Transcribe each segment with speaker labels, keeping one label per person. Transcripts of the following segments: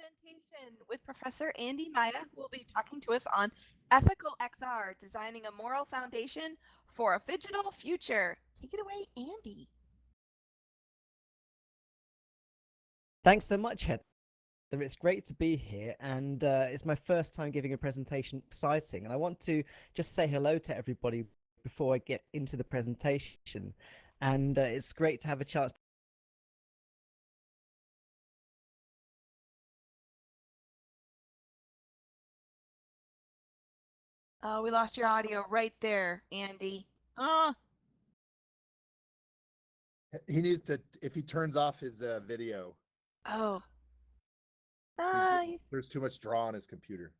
Speaker 1: presentation with Professor Andy Miah, who will be talking to us on ethical XR, designing a moral foundation for a phygital future. Take it away, Andy.
Speaker 2: Thanks so much, Heather. It's great to be here, and it's my first time giving a presentation. Exciting, and I want to just say hello to everybody before I get into the presentation. And it's great to have a chance.
Speaker 1: Oh, we lost your audio right there, Andy. Oh,
Speaker 3: He needs to, if he turns off his video,
Speaker 1: oh.
Speaker 3: there's too much draw on his computer.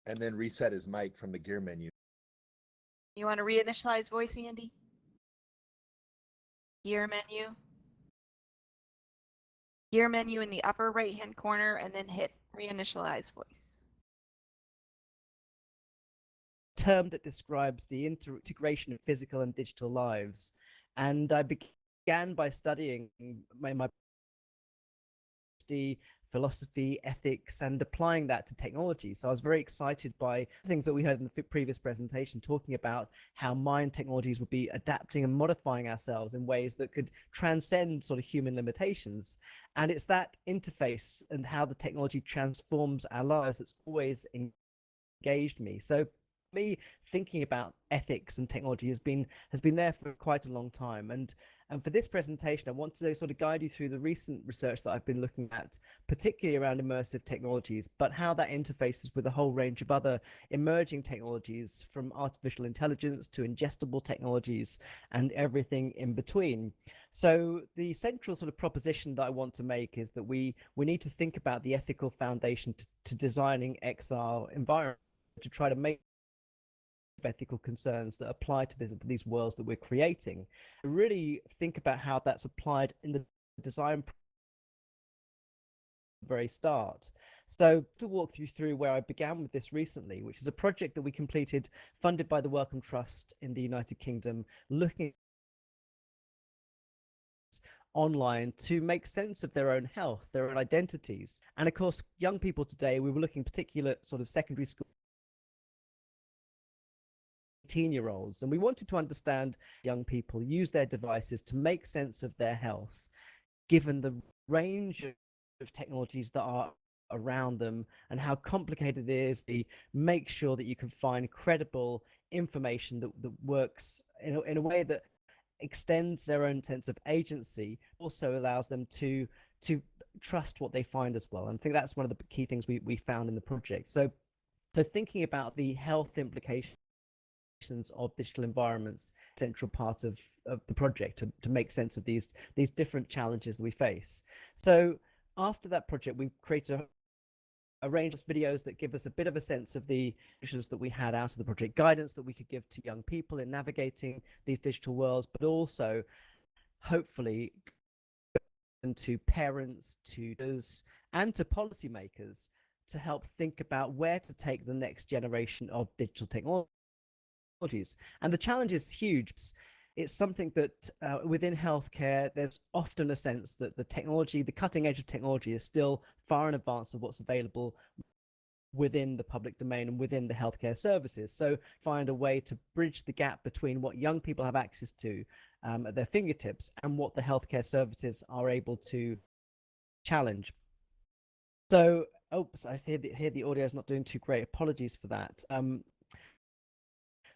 Speaker 3: And then reset his mic from the gear menu.
Speaker 1: You want to reinitialize voice, Andy? Gear menu. Gear menu in the upper right-hand corner, and then hit reinitialize voice.
Speaker 2: Term that describes the integration of physical and digital lives. And I began by studying my PhD, philosophy, ethics, and applying that to technology. So I was very excited by things that we heard in the previous presentation, talking about how mind technologies would be adapting and modifying ourselves in ways that could transcend sort of human limitations. And it's that interface and how the technology transforms our lives that's always engaged me. So me thinking about ethics and technology has been there for quite a long time, and for this presentation I want to sort of guide you through the recent research that I've been looking at, particularly around immersive technologies, but how that interfaces with a whole range of other emerging technologies, from artificial intelligence to ingestible technologies and everything in between. So the central sort of proposition that I want to make is that we need to think about the ethical foundation to designing XR environments, to try to make ethical concerns that apply to these worlds that we're creating. Really think about how that's applied in the design very start. So to walk you through where I began with this recently, which is a project that we completed funded by the Wellcome Trust in the United Kingdom, looking online to make sense of their own health, their own identities. And of course, young people today, we were looking particular sort of secondary school 18-year-olds, and we wanted to understand young people use their devices to make sense of their health, given the range of technologies that are around them and how complicated it is to make sure that you can find credible information that works in a way that extends their own sense of agency, also allows them to trust what they find as well. And I think that's one of the key things we found in the project. So thinking about the health implications of digital environments, central part of the project to make sense of these different challenges that we face. So after that project, we created a range of videos that give us a bit of a sense of the issues that we had out of the project, guidance that we could give to young people in navigating these digital worlds, but also hopefully to parents, tutors, and to policymakers to help think about where to take the next generation of digital technology. And the challenge is huge. It's something that within healthcare, there's often a sense that the technology, the cutting edge of technology, is still far in advance of what's available within the public domain and within the healthcare services. So find a way to bridge the gap between what young people have access to at their fingertips and what the healthcare services are able to challenge. So, oops, I hear the audio is not doing too great. Apologies for that.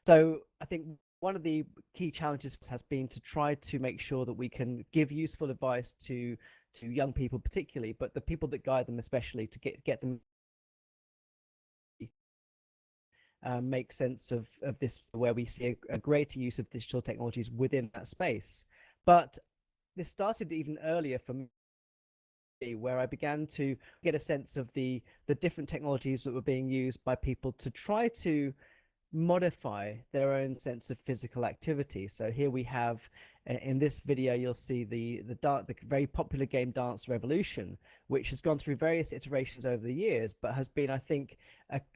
Speaker 2: So I think one of the key challenges has been to try to make sure that we can give useful advice to young people particularly, but the people that guide them especially, to get them make sense of this, where we see a greater use of digital technologies within that space. But this started even earlier for me, where I began to get a sense of the different technologies that were being used by people to try to modify their own sense of physical activity. So here we have, in this video, you'll see the very popular game Dance Revolution, which has gone through various iterations over the years, but has been, I think,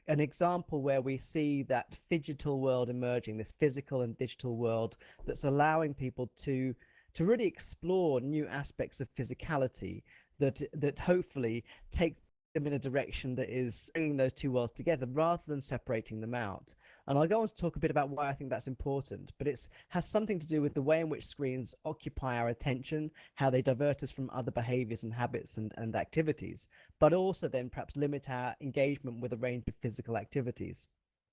Speaker 2: an example where we see that Phygital world emerging, this physical and digital world that's allowing people to to really explore new aspects of physicality that hopefully take them in a direction that is bringing those two worlds together rather than separating them out. And I'll go on to talk a bit about why I think that's important, but it has something to do with the way in which screens occupy our attention, how they divert us from other behaviors and habits and activities, but also then perhaps limit our engagement with a range of physical activities.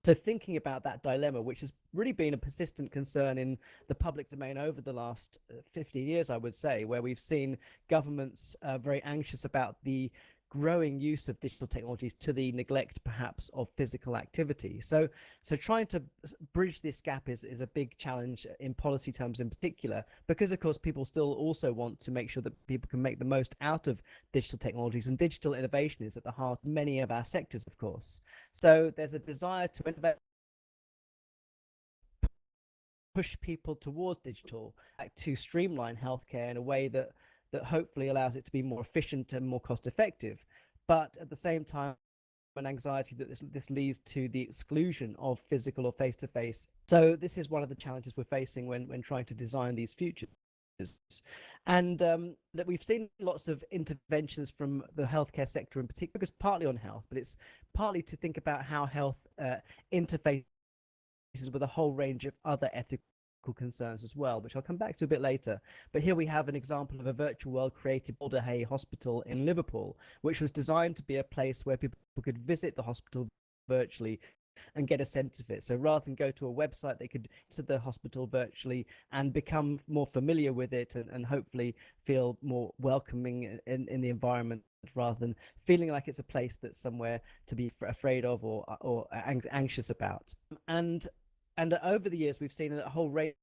Speaker 2: So thinking about that dilemma, which has really been a persistent concern in the public domain over the last 50 years, I would say, where we've seen governments very anxious about the growing use of digital technologies to the neglect perhaps of physical activity. So trying to bridge this gap is a big challenge in policy terms in particular, because of course people still also want to make sure that people can make the most out of digital technologies, and digital innovation is at the heart of many of our sectors, of course. So there's a desire to innovate, push people towards digital, to streamline healthcare in a way that hopefully allows it to be more efficient and more cost effective. But at the same time, an anxiety that this leads to the exclusion of physical or face-to-face. So this is one of the challenges we're facing when trying to design these futures. And that we've seen lots of interventions from the healthcare sector in particular, because partly on health, but it's partly to think about how health interfaces with a whole range of other ethical concerns as well, which I'll come back to a bit later. But here we have an example of a virtual world created by Alder Hey Hospital in Liverpool, which was designed to be a place where people could visit the hospital virtually and get a sense of it. So rather than go to a website, they could to the hospital virtually and become more familiar with it, and hopefully feel more welcoming in the environment, rather than feeling like it's a place that's somewhere to be afraid of or anxious about. And over the years, we've seen a whole range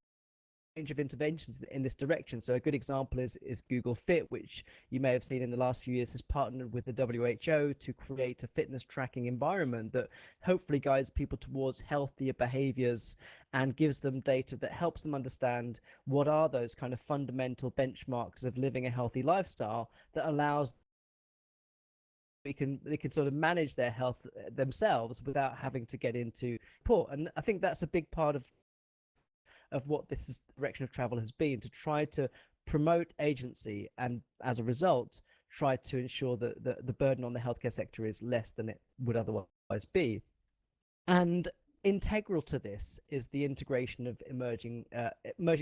Speaker 2: of interventions in this direction. So a good example is Google Fit, which you may have seen in the last few years has partnered with the WHO to create a fitness tracking environment that hopefully guides people towards healthier behaviors and gives them data that helps them understand what are those kind of fundamental benchmarks of living a healthy lifestyle that allows they can sort of manage their health themselves without having to get into support. And I think that's a big part of what this direction of travel has been, to try to promote agency, and as a result try to ensure that the burden on the healthcare sector is less than it would otherwise be. And integral to this is the integration of emerging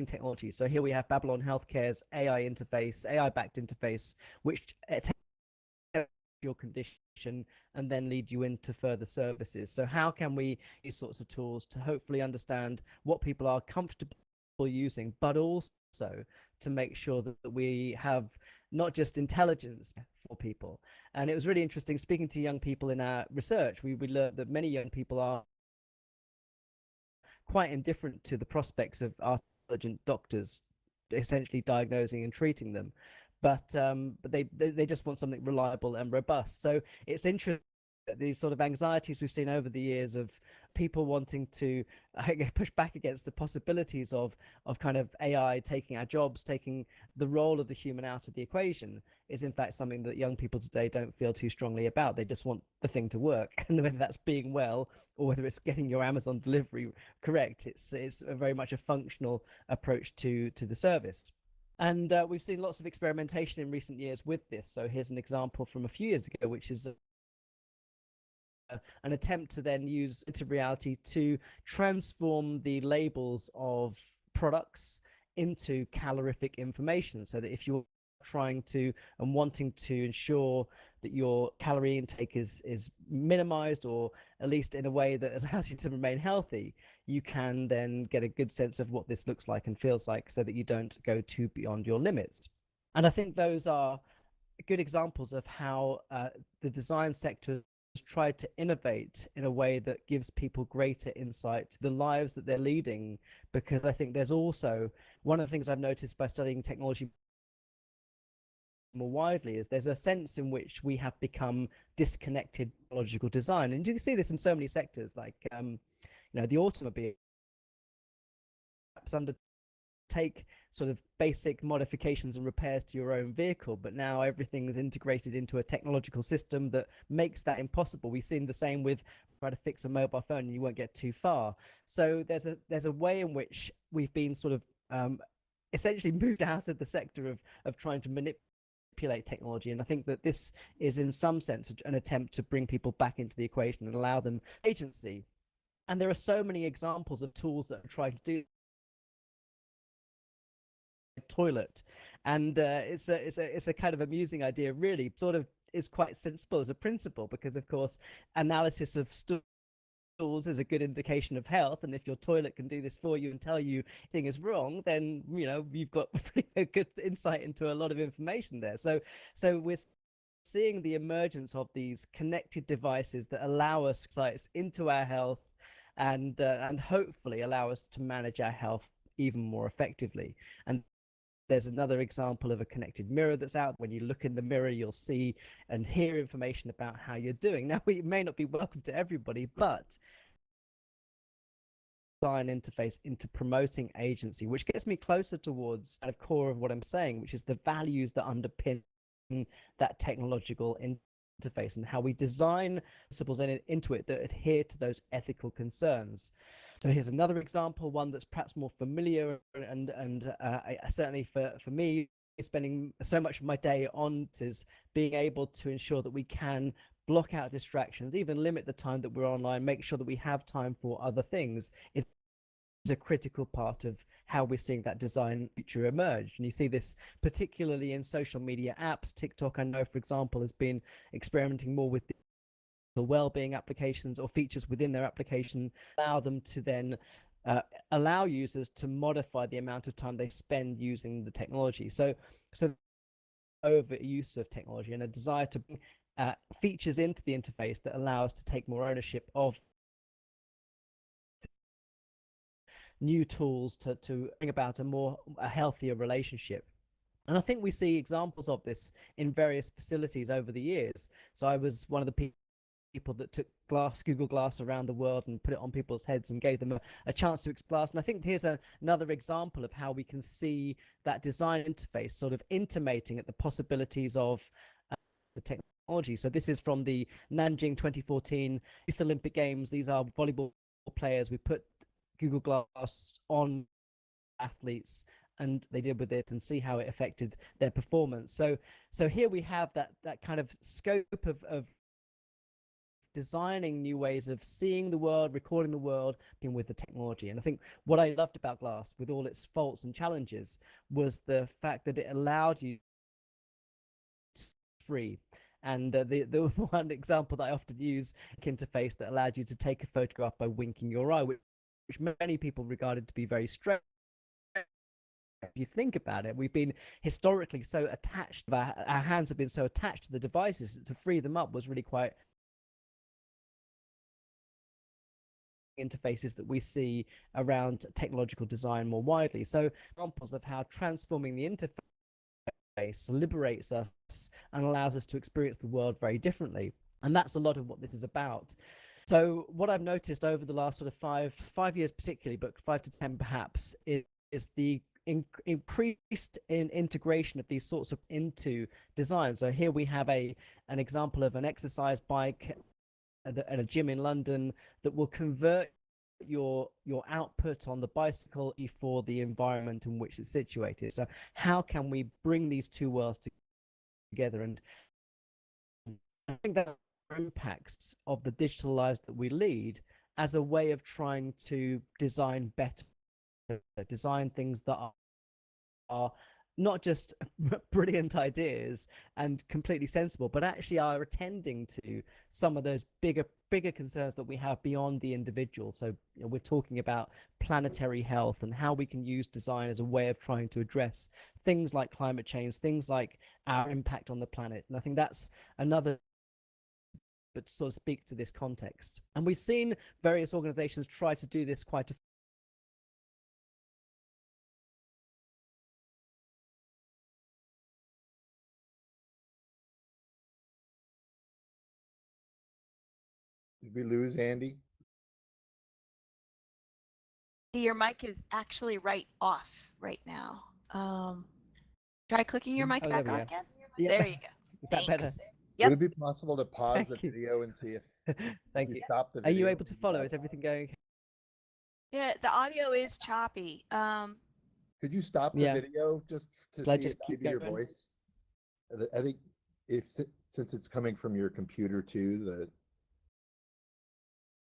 Speaker 2: technologies. So here we have Babylon Healthcare's AI-backed interface, which your condition and then lead you into further services. So how can we these sorts of tools to hopefully understand what people are comfortable using, but also to make sure that we have not just intelligence for people. And it was really interesting speaking to young people in our research. We learned that many young people are quite indifferent to the prospects of intelligent doctors essentially diagnosing and treating them, but they just want something reliable and robust. So it's interesting, these sort of anxieties we've seen over the years of people wanting to push back against the possibilities of kind of AI taking our jobs, taking the role of the human out of the equation, is in fact something that young people today don't feel too strongly about. They just want the thing to work, and whether that's being well or whether it's getting your Amazon delivery correct, it's very much a functional approach to the service. And we've seen lots of experimentation in recent years with this. So here's an example from a few years ago, which is an attempt to then use augmented reality to transform the labels of products into calorific information, so that if you're trying to and wanting to ensure that your calorie intake is minimized, or at least in a way that allows you to remain healthy, you can then get a good sense of what this looks like and feels like, so that you don't go too beyond your limits. And I think those are good examples of how the design sector tried to innovate in a way that gives people greater insight to the lives that they're leading. Because I think there's also one of the things I've noticed by studying technology more widely is there's a sense in which we have become disconnected from logical design, and you can see this in so many sectors, like the automobile undertake sort of basic modifications and repairs to your own vehicle, but now everything is integrated into a technological system that makes that impossible. We've seen the same with try to fix a mobile phone and you won't get too far. So there's a way in which we've been sort of essentially moved out of the sector of trying to manipulate technology. And I think that this is in some sense an attempt to bring people back into the equation and allow them agency. And there are so many examples of tools that are trying to do toilet, and it's a kind of amusing idea, really. Sort of is quite sensible as a principle, because of course analysis of stools is a good indication of health, and if your toilet can do this for you and tell you thing is wrong, then you've got a good insight into a lot of information there. So we're seeing the emergence of these connected devices that allow us insights into our health, and hopefully allow us to manage our health even more effectively. And there's another example of a connected mirror that's out. When you look in the mirror, you'll see and hear information about how you're doing. Now, it may not be welcome to everybody, but design interface into promoting agency, which gets me closer towards kind of core of what I'm saying, which is the values that underpin that technological interface and how we design principles into it that adhere to those ethical concerns. So here's another example, one that's perhaps more familiar, and certainly for me, spending so much of my day on is being able to ensure that we can block out distractions, even limit the time that we're online, make sure that we have time for other things, is a critical part of how we're seeing that design future emerge. And you see this particularly in social media apps. TikTok, I know, for example, has been experimenting more with the well-being applications or features within their application, allow them to then allow users to modify the amount of time they spend using the technology. So overuse of technology and a desire to bring features into the interface that allow us to take more ownership of new tools to bring about a healthier relationship. And I think we see examples of this in various facilities over the years. So I was one of the people that took Google Glass around the world and put it on people's heads and gave them a chance to explore. And I think here's another example of how we can see that design interface sort of intimating at the possibilities of the technology. So this is from the Nanjing 2014 Youth Olympic Games. These are volleyball players. We put Google Glass on athletes and they did with it and see how it affected their performance. So here we have that kind of scope of designing new ways of seeing the world, recording the world with the technology. And I think what I loved about Glass, with all its faults and challenges, was the fact that it allowed you free. And the one example that I often use, interface that allowed you to take a photograph by winking your eye, which many people regarded to be very strange. If you think about it, we've been historically so attached, our hands have been so attached to the devices, to free them up was really quite interfaces that we see around technological design more widely. So examples of how transforming the interface liberates us and allows us to experience the world very differently. And that's a lot of what this is about. So what I've noticed over the last sort of five years particularly, but 5 to 10 perhaps, is the increased in integration of these sorts of into design. So here we have an example of an exercise bike at a gym in London that will convert your output on the bicycle for the environment in which it's situated. So how can we bring these two worlds together? And I think that impacts of the digital lives that we lead as a way of trying to design better, design things that are not just brilliant ideas and completely sensible, but actually are attending to some of those bigger concerns that we have beyond the individual. So we're talking about planetary health and how we can use design as a way of trying to address things like climate change, things like our impact on the planet. And I think that's another, but to sort of speak to this context. And we've seen various organizations try to do this quite
Speaker 3: Did we lose Andy?
Speaker 1: Your mic is actually right off right now. Try clicking your mic
Speaker 2: Oh, there
Speaker 1: back
Speaker 2: we
Speaker 1: on
Speaker 2: go.
Speaker 1: again.
Speaker 2: Yep.
Speaker 1: There you go.
Speaker 2: Is that better?
Speaker 1: Thanks.
Speaker 3: Would
Speaker 1: Yep.
Speaker 3: it be possible to pause the
Speaker 2: Thank you.
Speaker 3: video and see if
Speaker 2: Thank
Speaker 3: you
Speaker 2: you.
Speaker 3: stop the
Speaker 2: Are you
Speaker 3: video?
Speaker 2: able to follow? Is everything going?
Speaker 1: Yeah, the audio is choppy.
Speaker 3: Could you stop the
Speaker 2: Yeah.
Speaker 3: video just to
Speaker 2: Shall I
Speaker 3: see
Speaker 2: just
Speaker 3: it
Speaker 2: keep
Speaker 3: maybe your
Speaker 2: going?
Speaker 3: voice? I think if since it's coming from your computer too, that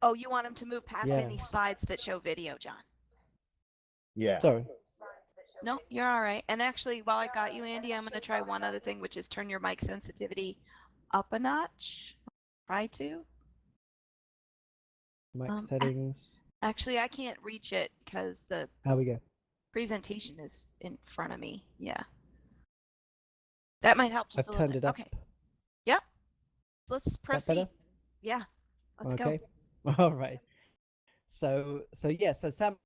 Speaker 1: Oh, you want him to move past
Speaker 2: Yeah.
Speaker 1: any slides that show video, John?
Speaker 3: yeah.
Speaker 2: Sorry.
Speaker 1: No, you're all right. And actually, while I got you, Andy, I'm going to try one other thing, which is turn your mic sensitivity up a notch. Try to.
Speaker 2: Mic
Speaker 1: Um,
Speaker 2: settings.
Speaker 1: actually, I can't reach it because the
Speaker 2: How we go?
Speaker 1: presentation is in front of me. Yeah. That might help just
Speaker 2: I've
Speaker 1: a little
Speaker 2: turned
Speaker 1: bit.
Speaker 2: it up.
Speaker 1: Okay. Yep. Let's
Speaker 2: Is that better?
Speaker 1: proceed. Yeah. Let's go.
Speaker 2: Okay. All right. So yeah. So Samsung's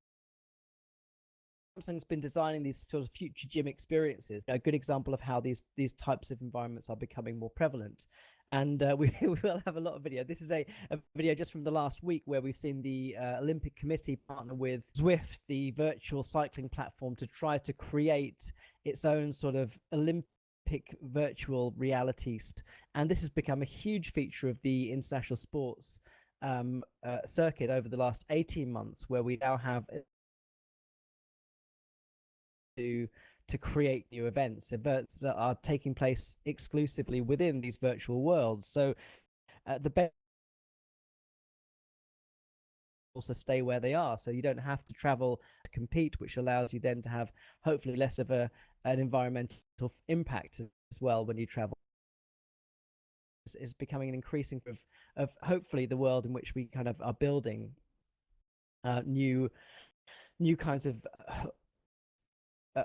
Speaker 2: been designing these sort of future gym experiences. A good example of how these types of environments are becoming more prevalent. And we will have a lot of video. This is a video just from the last week where we've seen the Olympic Committee partner with Zwift, the virtual cycling platform, to try to create its own sort of Olympic virtual reality. And this has become a huge feature of the international sports circuit over the last 18 months, where we now have to create new events that are taking place exclusively within these virtual worlds. So the also stay where they are, so you don't have to travel to compete, which allows you then to have hopefully less of an environmental impact as well when you travel. Is becoming an increasing of hopefully the world in which we kind of are building new kinds of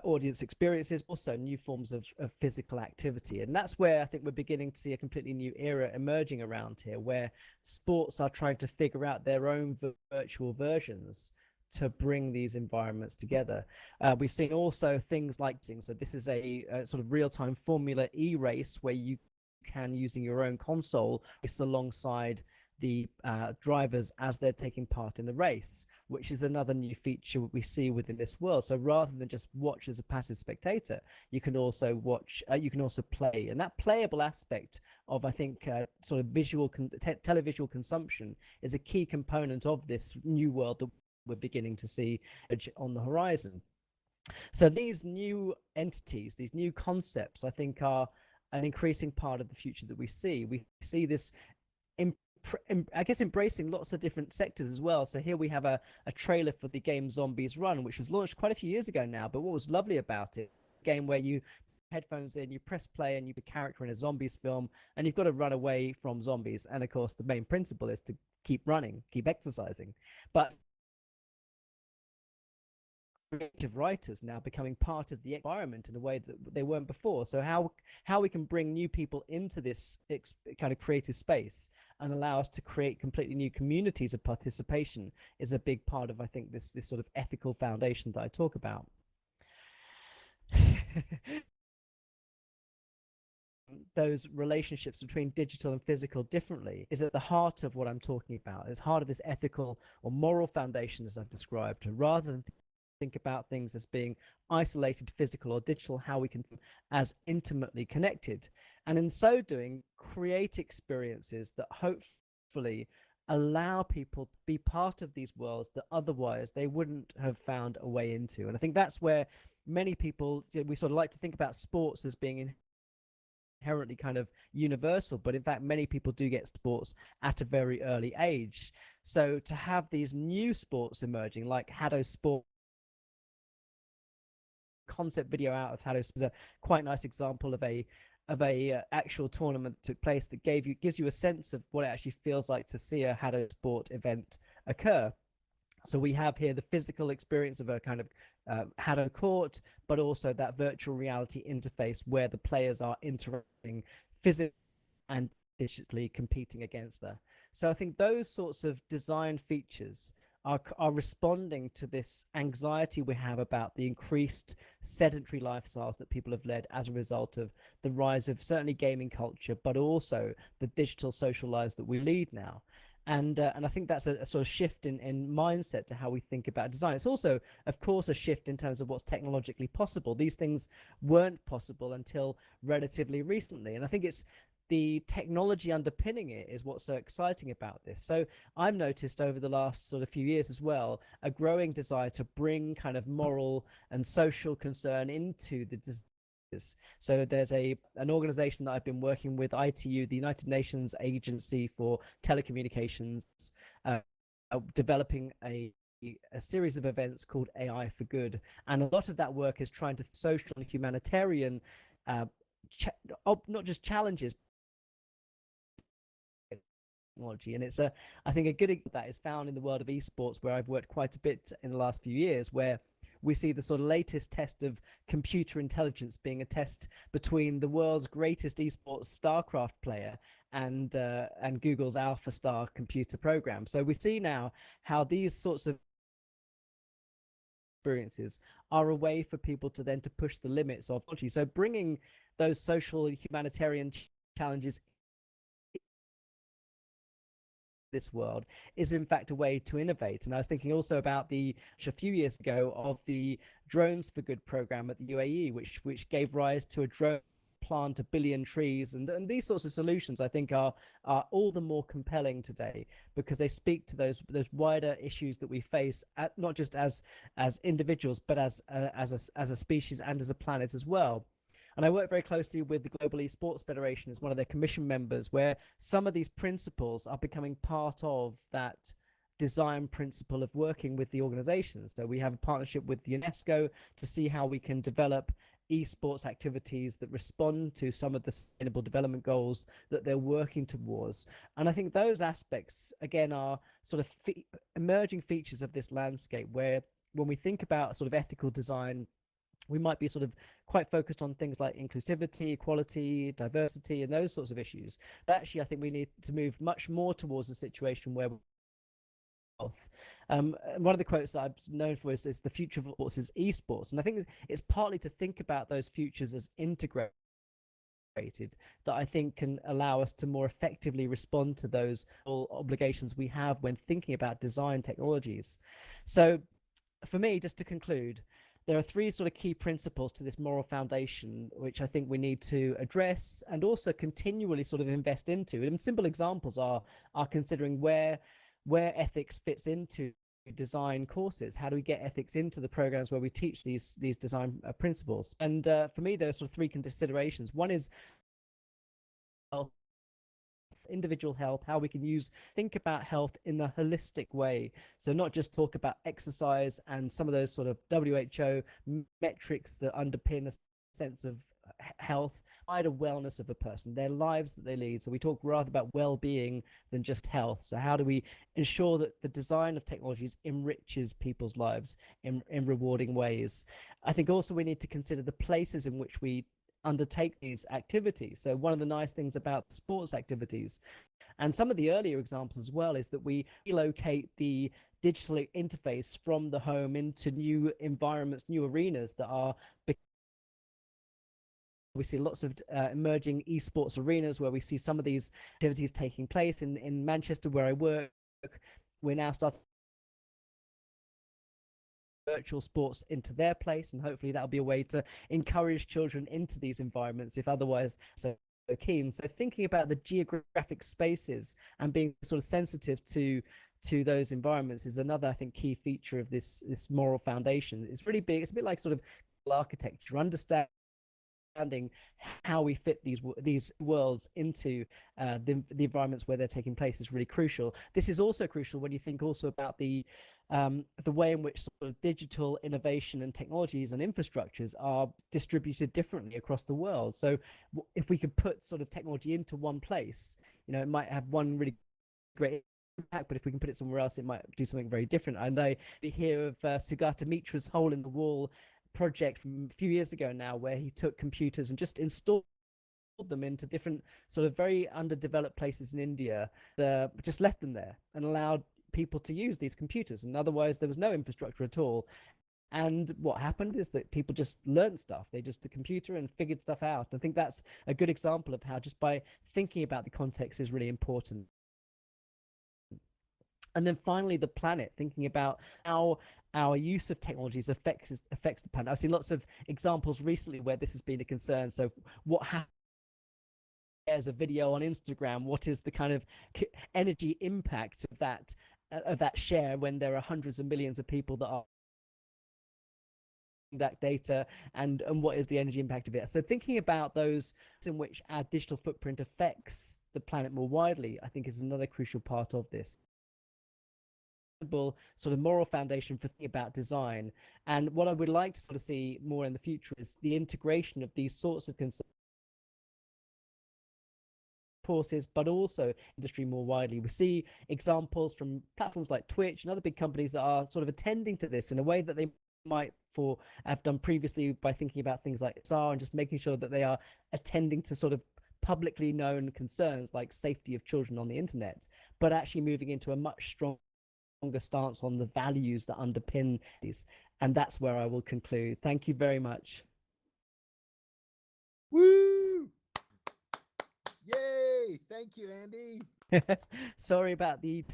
Speaker 2: audience experiences, also new forms of physical activity. And that's where I think we're beginning to see a completely new era emerging around here, where sports are trying to figure out their own virtual versions to bring these environments together. We've seen also things like, so this is a sort of real-time Formula E race where you can, using your own console, race alongside the drivers as they're taking part in the race, which is another new feature we see within this world. So rather than just watch as a passive spectator, you can also watch, you can also play. And that playable aspect of, I think, sort of visual, televisual consumption is a key component of this new world that we're beginning to see on the horizon. So these new entities, these new concepts, I think are an increasing part of the future that we see. We see this I guess embracing lots of different sectors as well. So here we have a trailer for the game Zombies Run, which was launched quite a few years ago now. But what was lovely about it, a game where you headphones in, you press play, and you're a character in a zombies film, and you've got to run away from zombies. And of course, the main principle is to keep running, keep exercising. But creative writers now becoming part of the environment in a way that they weren't before. So how we can bring new people into this kind of creative space and allow us to create completely new communities of participation is a big part of, I think, this sort of ethical foundation that I talk about. Those relationships between digital and physical differently is at the heart of what I'm talking about. It's heart of this ethical or moral foundation, as I've described, rather than think about things as being isolated, physical or digital, how we can as intimately connected, and in so doing create experiences that hopefully allow people to be part of these worlds that otherwise they wouldn't have found a way into. And I think that's where many people, we sort of like to think about sports as being inherently kind of universal, but in fact many people do get sports at a very early age. So to have these new sports emerging like Haddo Sport, concept video out of Haddo is a quite nice example of a actual tournament that took place that gives you a sense of what it actually feels like to see a Haddo Sport event occur. So we have here the physical experience of a kind of Haddo court, but also that virtual reality interface where the players are interacting physically and digitally competing against her. So I think those sorts of design features are responding to this anxiety we have about the increased sedentary lifestyles that people have led as a result of the rise of certainly gaming culture, but also the digital social lives that we lead now. And I think that's a sort of shift in mindset to how we think about design. It's also, of course, a shift in terms of what's technologically possible. These things weren't possible until relatively recently. And I think it's the technology underpinning it is what's so exciting about this. So I've noticed over the last sort of few years as well a growing desire to bring kind of moral and social concern into the so there's an organization that I've been working with, ITU, the United Nations Agency for Telecommunications, uh, developing a series of events called AI for Good. And a lot of that work is trying to social and humanitarian, uh, not just challenges, technology. And it's I think a good example that is found in the world of esports, where I've worked quite a bit in the last few years, where we see the sort of latest test of computer intelligence being a test between the world's greatest esports StarCraft player and Google's AlphaStar computer program. So we see now how these sorts of experiences are a way for people to then to push the limits of technology. So bringing those social and humanitarian challenges this world is in fact a way to innovate. And I was thinking also about a few years ago of the Drones for Good program at the UAE, which gave rise to a drone plant 1 billion trees, and these sorts of solutions I think are all the more compelling today, because they speak to those wider issues that we face, not just as individuals, but as a species and as a planet as well. And I work very closely with the Global Esports Federation as one of their commission members, where some of these principles are becoming part of that design principle of working with the organizations. So we have a partnership with UNESCO to see how we can develop esports activities that respond to some of the sustainable development goals that they're working towards. And I think those aspects, again, are sort of emerging features of this landscape, where when we think about sort of ethical design, we might be sort of quite focused on things like inclusivity, equality, diversity, and those sorts of issues. But actually, I think we need to move much more towards a situation where health. One of the quotes that I'm known for is the future of sports is esports. And I think it's partly to think about those futures as integrated that I think can allow us to more effectively respond to those obligations we have when thinking about design technologies. So for me, just to conclude, there are 3 sort of key principles to this moral foundation, which I think we need to address and also continually sort of invest into. And simple examples are considering where ethics fits into design courses. How do we get ethics into the programs where we teach these design principles? And for me, there are sort of 3 considerations. One is health, individual health, how we can think about health in a holistic way. So not just talk about exercise and some of those sort of WHO metrics that underpin a sense of health, wider wellness of a person, their lives that they lead. So we talk rather about well-being than just health. So how do we ensure that the design of technologies enriches people's lives in rewarding ways? I think also we need to consider the places in which we undertake these activities. So one of the nice things about sports activities, and some of the earlier examples as well, is that we relocate the digital interface from the home into new environments, new arenas that are. We see lots of emerging esports arenas where we see some of these activities taking place. In Manchester, where I work, we're now starting virtual sports into their place, and hopefully that'll be a way to encourage children into these environments if otherwise so keen. So thinking about the geographic spaces and being sort of sensitive to those environments is another, I think, key feature of this moral foundation. It's really big. It's a bit like sort of architecture, understanding how we fit these worlds into the environments where they're taking place is really crucial. This is also crucial when you think also about the way in which sort of digital innovation and technologies and infrastructures are distributed differently across the world. So if we could put sort of technology into one place, it might have one really great impact, but if we can put it somewhere else, it might do something very different. I know we hear of Sugata Mitra's hole in the wall project from a few years ago now, where he took computers and just installed them into different sort of very underdeveloped places in India, just left them there and allowed people to use these computers, and otherwise there was no infrastructure at all. And what happened is that people just learned stuff. They just the computer and figured stuff out. And I think that's a good example of how just by thinking about the context is really important. And then finally, the planet, thinking about how our use of technologies affects the planet. I've seen lots of examples recently where this has been a concern. So what happens shares a video on Instagram, what is the kind of energy impact of that share when there are hundreds of millions of people that are that data, and what is the energy impact of it. So thinking about those in which our digital footprint affects the planet more widely, I think is another crucial part of this sort of moral foundation for thinking about design. And what I would like to sort of see more in the future is the integration of these sorts of concerns courses, but also industry more widely. We see examples from platforms like Twitch and other big companies that are sort of attending to this in a way that they might have done previously by thinking about things like SAR and just making sure that they are attending to sort of publicly known concerns like safety of children on the internet, but actually moving into a much stronger stance on the values that underpin these. And that's where I will conclude. Thank you very much.
Speaker 3: Woo! Yay! Thank you, Andy.
Speaker 2: Sorry about the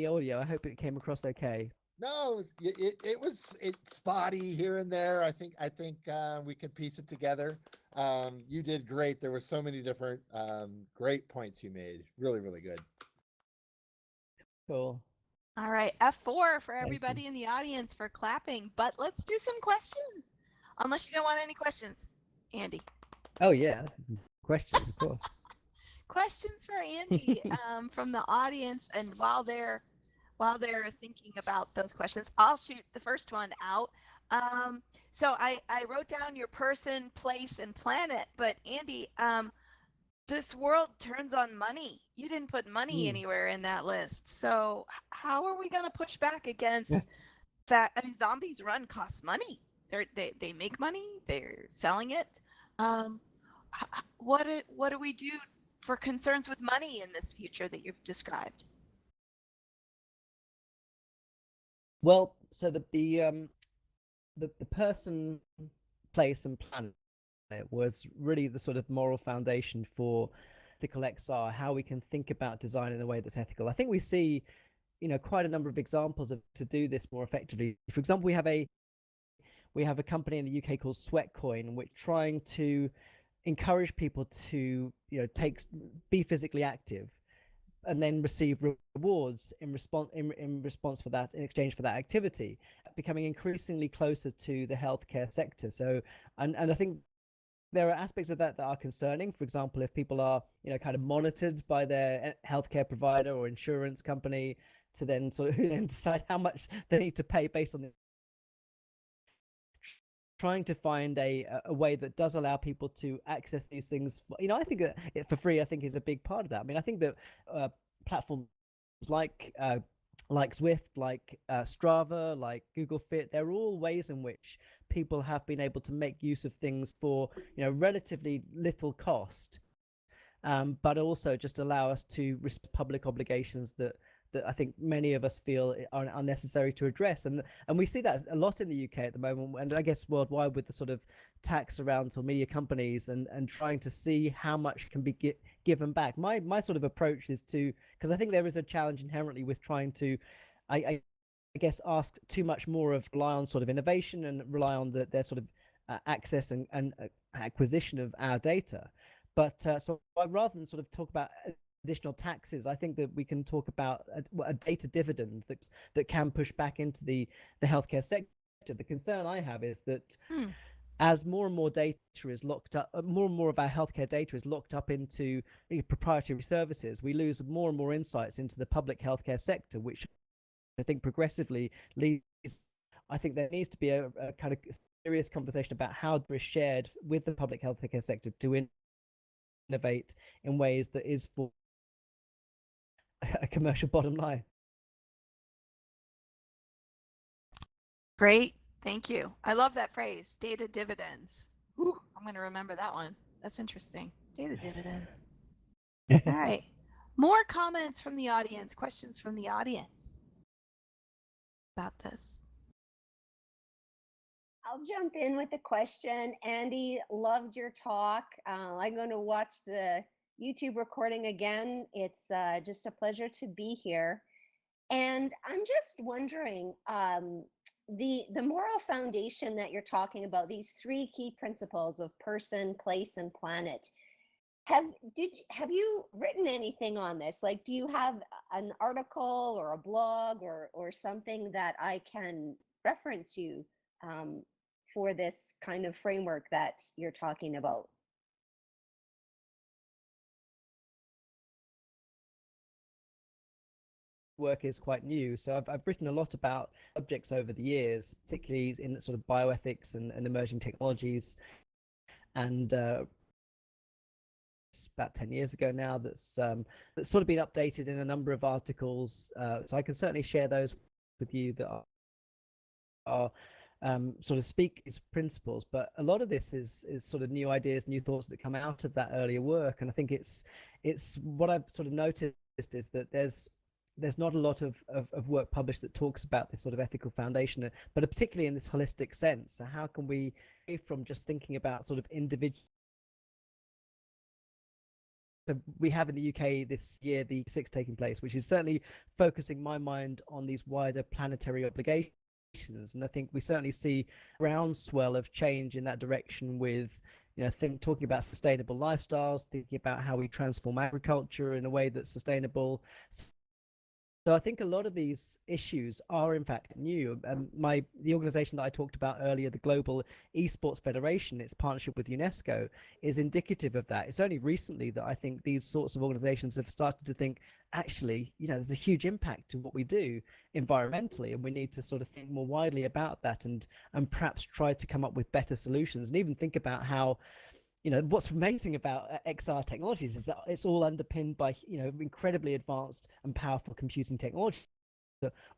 Speaker 2: audio. I hope it came across okay.
Speaker 3: No, it's spotty here and there. I think we can piece it together. You did great. There were so many different great points you made. Really, really good.
Speaker 2: Cool.
Speaker 1: All right, F4 for
Speaker 2: Thank
Speaker 1: everybody
Speaker 2: you.
Speaker 1: in the audience for clapping, but let's do some questions. Unless you don't want any questions, Andy.
Speaker 2: Oh yeah, some questions, of course.
Speaker 1: Questions for Andy from the audience, and while they're thinking about those questions, I'll shoot the first one out. So I wrote down your person, place, and planet, but Andy, this world turns on money. You didn't put money anywhere in that list. So how are we going to push back against that? I mean, zombies run costs money. They make money. They're selling it. What do we do for concerns with money in this future that you've described?
Speaker 2: Well, so the person, place, and planet was really the sort of moral foundation for ethical XR, how we can think about design in a way that's ethical. I think we see, quite a number of examples of to do this more effectively. For example, we have a company in the UK called Sweatcoin, which trying to encourage people to be physically active and then receive rewards in response for that, in exchange for that activity, becoming increasingly closer to the healthcare sector. So and I think there are aspects of that are concerning. For example, if people are kind of monitored by their healthcare provider or insurance company to then sort of then decide how much they need to pay based on the trying to find a way that does allow people to access these things. I think that for free, I think, is a big part of that. I mean, I think that platforms like Zwift, like Strava, like Google Fit, they're all ways in which people have been able to make use of things for relatively little cost, but also just allow us to respect public obligations that I think many of us feel are unnecessary to address. And we see that a lot in the UK at the moment, and I guess worldwide, with the sort of tax around sort of media companies and trying to see how much can be given back. My sort of approach is to, because I think there is a challenge inherently with trying to, I guess, ask too much more of, rely on sort of innovation and rely on their sort of access and acquisition of our data. But so rather than sort of talk about additional taxes, I think that we can talk about a data dividend that can push back into the healthcare sector. The concern I have is that as more and more data is locked up, more and more of our healthcare data is locked up into proprietary services, we lose more and more insights into the public healthcare sector, which I think progressively leads. I think there needs to be a kind of serious conversation about how there is shared with the public healthcare sector to innovate in ways that is for a commercial bottom line.
Speaker 1: Great. Thank you. I love that phrase, data dividends. Ooh, I'm going to remember that one. That's interesting. Data dividends. All right. More comments from the audience, questions from the audience about this.
Speaker 4: I'll jump in with a question. Andy, loved your talk. I'm going to watch the YouTube recording again. It's just a pleasure to be here. And I'm just wondering, the moral foundation that you're talking about, these three key principles of person, place, and planet, Have you written anything on this? Like, do you have an article or a blog or something that I can reference you um, for this kind of framework that you're talking about?
Speaker 2: Work is quite new, so I've written a lot about subjects over the years, particularly in sort of bioethics and emerging technologies. And it's about 10 years ago now that's sort of been updated in a number of articles. So I can certainly share those with you that are sort of speak its principles, but a lot of this is sort of new ideas, new thoughts that come out of that earlier work. And I think it's what I've sort of noticed is that there's not a lot of work published that talks about this sort of ethical foundation, but particularly in this holistic sense. So how can we, from just thinking about sort of individual. So we have in the UK this year the six taking place, which is certainly focusing my mind on these wider planetary obligations. And I think we certainly see groundswell of change in that direction with, talking about sustainable lifestyles, thinking about how we transform agriculture in a way that's sustainable. So I think a lot of these issues are in fact new. The organization that I talked about earlier, the Global Esports Federation, its partnership with UNESCO, is indicative of that. It's only recently that I think these sorts of organizations have started to think, actually, there's a huge impact to what we do environmentally, and we need to sort of think more widely about that and perhaps try to come up with better solutions, and even think about how, what's amazing about XR technologies is that it's all underpinned by, incredibly advanced and powerful computing technology,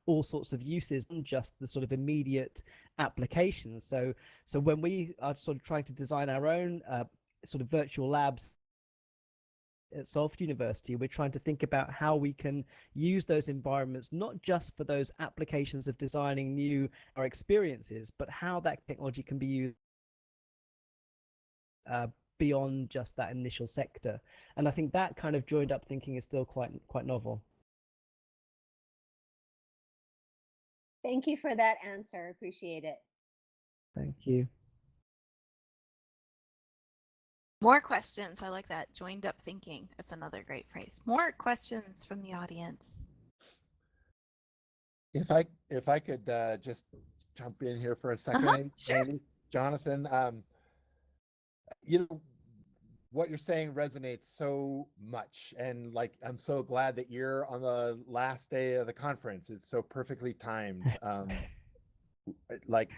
Speaker 2: all sorts of uses, not just the sort of immediate applications. So when we are sort of trying to design our own sort of virtual labs at Salford University, we're trying to think about how we can use those environments, not just for those applications of designing new our experiences, but how that technology can be used beyond just that initial sector. And I think that kind of joined up thinking is still quite novel.
Speaker 4: Thank you for that answer. Appreciate it.
Speaker 2: Thank you.
Speaker 1: More questions. I like that. Joined up thinking. That's another great phrase. More questions from the audience.
Speaker 3: If I could just jump in here for a second,
Speaker 1: Sure.
Speaker 3: Andy, Jonathan, what you're saying resonates so much, and like I'm so glad that you're on the last day of the conference. It's so perfectly timed. Like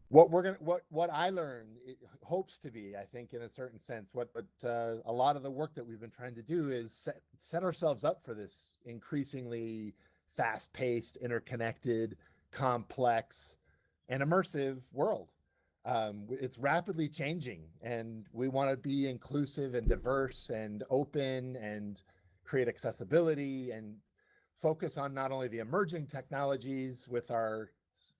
Speaker 3: what I learned, it hopes to be, I think, in a certain sense, what a lot of the work that we've been trying to do is set ourselves up for this increasingly fast-paced, interconnected, complex, and immersive world. It's rapidly changing, and we want to be inclusive and diverse and open and create accessibility and focus on not only the emerging technologies with our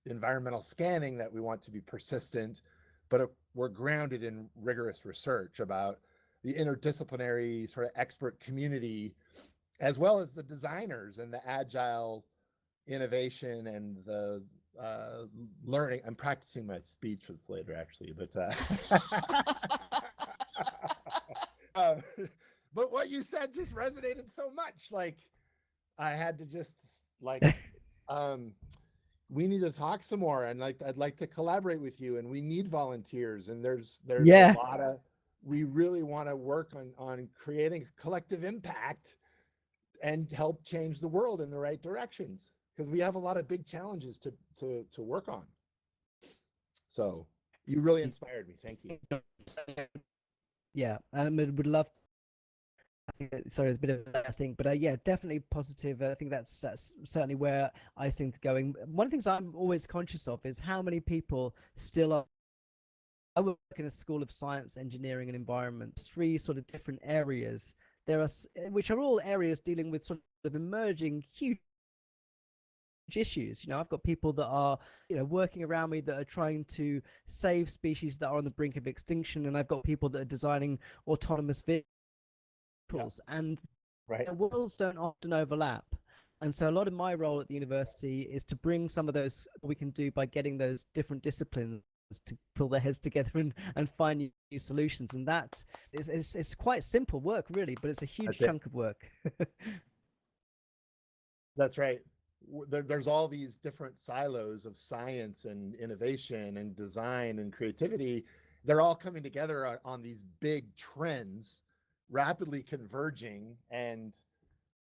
Speaker 3: environmental scanning that we want to be persistent, but we're grounded in rigorous research about the interdisciplinary sort of expert community, as well as the designers and the agile innovation and the learning. I'm practicing my speech for this later, actually, but but what you said just resonated so much. Like, I had to just like, we need to talk some more, and like I'd like to collaborate with you, and we need volunteers, and there's
Speaker 2: Yeah.
Speaker 3: a lot of, we really want to work on creating a collective impact and help change the world in the right directions, because we have a lot of big challenges to work on. So you really inspired me. Thank you.
Speaker 2: Yeah, and I would love. I think sorry, there's a bit of that, I think, but yeah, definitely positive. I think that's certainly where I think it's going. One of the things I'm always conscious of is how many people still are. I work in a school of science, engineering, and environment. Three sort of different areas. There are, which are all areas dealing with sort of emerging huge issues. I've got people that are, working around me that are trying to save species that are on the brink of extinction, and I've got people that are designing autonomous vehicles, and
Speaker 3: Right.
Speaker 2: their worlds don't often overlap. And so a lot of my role at the university is to bring some of those we can do by getting those different disciplines to pull their heads together and find new solutions. And that is it's quite simple work, really, but it's a huge chunk of work.
Speaker 3: That's right. There's all these different silos of science and innovation and design and creativity. They're all coming together on these big trends, rapidly converging, and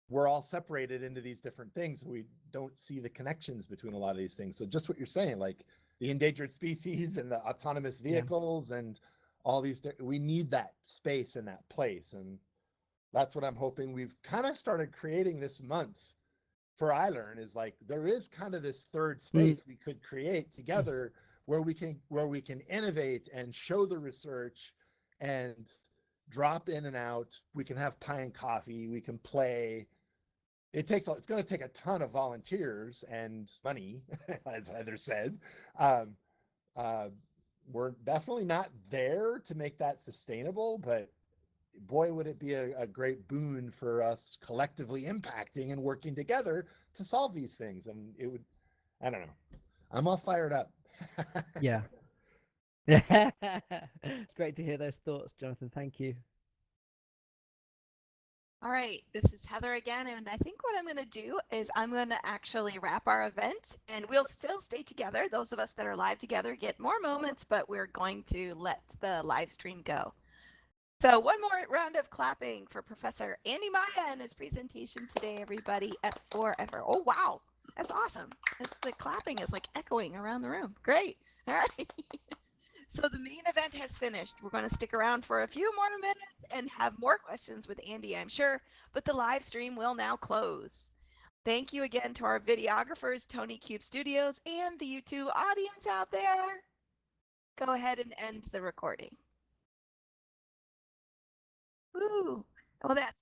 Speaker 3: we're all separated into these different things. We don't see the connections between a lot of these things. So just what you're saying, like the endangered species and the autonomous vehicles and all these, we need that space and that place. And that's what I'm hoping we've kind of started creating this month for iLearn, is like there is kind of this third space we could create together where we can innovate and show the research and drop in and out. We can have pie and coffee, we can play. It's going to take a ton of volunteers and money, as Heather said. um, uh, we're definitely not there to make that sustainable, but boy, would it be a great boon for us collectively impacting and working together to solve these things. And it would, I don't know, I'm all fired up.
Speaker 2: Yeah. It's great to hear those thoughts, Jonathan. Thank you.
Speaker 1: All right, this is Heather again, and I think what I'm going to do is I'm going to actually wrap our event, and we'll still stay together. Those of us that are live together get more moments, but we're going to let the live stream go. So one more round of clapping for Professor Andy Miah and his presentation today, everybody, at Forever. Oh, wow. That's awesome. The clapping is like echoing around the room. Great. All right. So the main event has finished. We're going to stick around for a few more minutes and have more questions with Andy, I'm sure, but the live stream will now close. Thank you again to our videographers, Tony Cube Studios, and the YouTube audience out there. Go ahead and end the recording. Woo! Well, that's